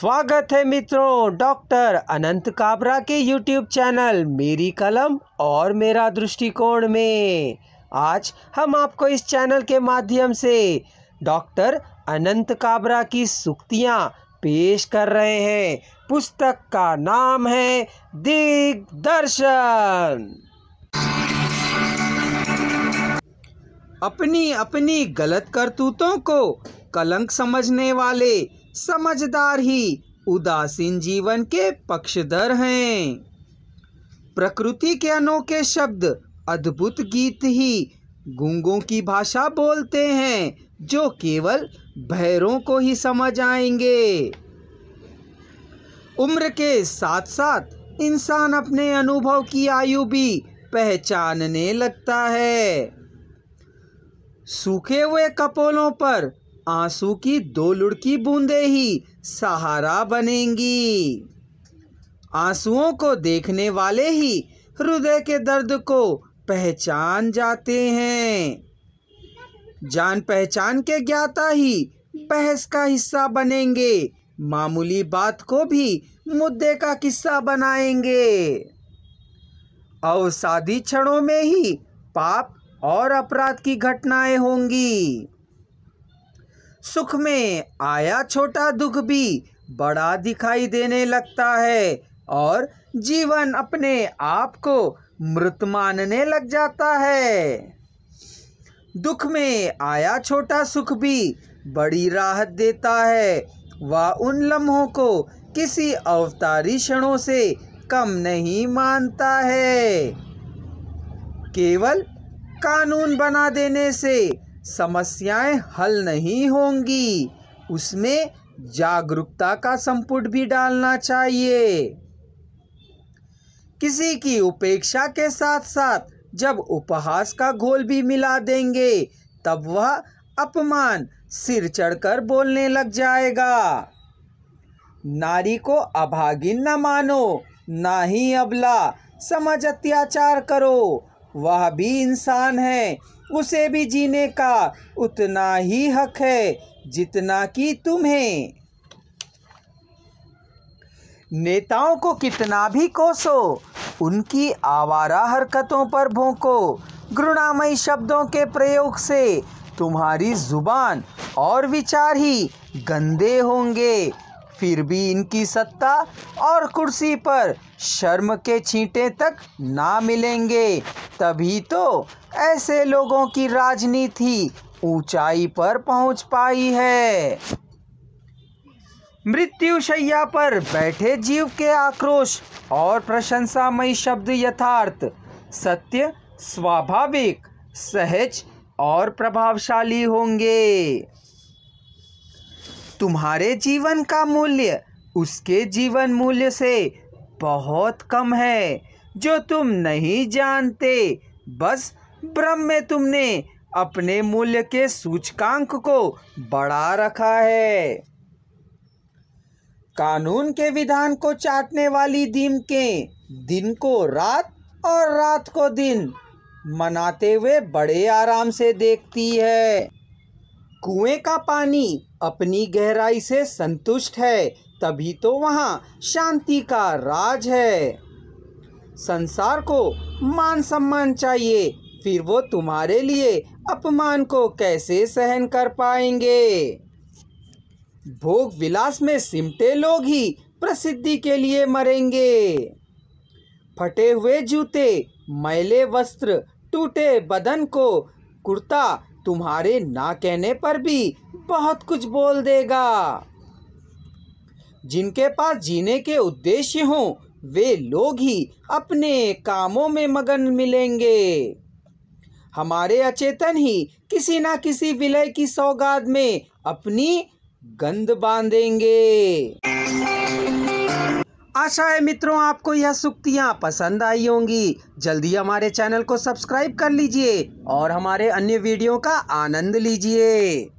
स्वागत है मित्रों डॉक्टर अनंत काबरा के यूट्यूब चैनल मेरी कलम और मेरा दृष्टिकोण में। आज हम आपको इस चैनल के माध्यम से डॉक्टर अनंत काबरा की सूक्तियाँ पेश कर रहे हैं। पुस्तक का नाम है दिग्दर्शन। अपनी अपनी गलत करतूतों को कलंक समझने वाले समझदार ही उदासीन जीवन के पक्षधर हैं। प्रकृति के अनोखे शब्द अद्भुत गीत ही गूंगों की भाषा बोलते हैं, जो केवल बहरों को ही समझ आएंगे। उम्र के साथ साथ इंसान अपने अनुभव की आयु भी पहचानने लगता है। सूखे हुए कपोलों पर आंसू की दो लुढ़की बूंदें ही सहारा बनेंगी। आंसुओं को देखने वाले ही हृदय के दर्द को पहचान जाते हैं। जान पहचान के ज्ञाता ही बहस का हिस्सा बनेंगे, मामूली बात को भी मुद्दे का किस्सा बनाएंगे। अवसादी क्षणों में ही पाप और अपराध की घटनाएं होंगी। सुख में आया छोटा दुख भी बड़ा दिखाई देने लगता है और जीवन अपने आप को मृत मानने लग जाता है। दुख में आया छोटा सुख भी बड़ी राहत देता है। वह उन लम्हों को किसी अवतारी क्षणों से कम नहीं मानता है। केवल कानून बना देने से समस्याएं हल नहीं होंगी, उसमें जागरूकता का संपुट भी डालना चाहिए। किसी की उपेक्षा के साथ साथ जब उपहास का घोल भी मिला देंगे, तब वह अपमान सिर चढ़कर बोलने लग जाएगा। नारी को अभागिन न मानो, ना ही अबला समझ अत्याचार करो। वह भी इंसान है, उसे भी जीने का उतना ही हक है जितना कि तुम्हें। नेताओं को कितना भी कोसो, उनकी आवारा हरकतों पर भौंको। घृणामयी शब्दों के प्रयोग से तुम्हारी जुबान और विचार ही गंदे होंगे, फिर भी इनकी सत्ता और कुर्सी पर शर्म के छींटे तक ना मिलेंगे। तभी तो ऐसे लोगों की राजनीति ऊंचाई पर पहुंच पाई है। मृत्युशैया पर बैठे जीव के आक्रोश और प्रशंसामयी शब्द यथार्थ, सत्य, स्वाभाविक, सहज और प्रभावशाली होंगे। तुम्हारे जीवन का मूल्य उसके जीवन मूल्य से बहुत कम है, जो तुम नहीं जानते। बस भ्रम में तुमने अपने मूल्य के सूचकांक को बढ़ा रखा है। कानून के विधान को चाटने वाली दीमकें दिन को रात और रात को दिन मनाते हुए बड़े आराम से देखती है। कुएं का पानी अपनी गहराई से संतुष्ट है, तभी तो वहाँ शांति का राज है। संसार को मान सम्मान चाहिए, फिर वो तुम्हारे लिए अपमान को कैसे सहन कर पाएंगे। भोग विलास में सिमटे लोग ही प्रसिद्धि के लिए मरेंगे। फटे हुए जूते, मैले वस्त्र, टूटे बदन को कुर्ता तुम्हारे ना कहने पर भी बहुत कुछ बोल देगा। जिनके पास जीने के उद्देश्य हों, वे लोग ही अपने कामों में मगन मिलेंगे। हमारे अचेतन ही किसी ना किसी विलय की सौगात में अपनी गंध बांधेंगे। आशा है मित्रों आपको यह सूक्तियाँ पसंद आई होंगी। जल्दी हमारे चैनल को सब्सक्राइब कर लीजिए और हमारे अन्य वीडियो का आनंद लीजिए।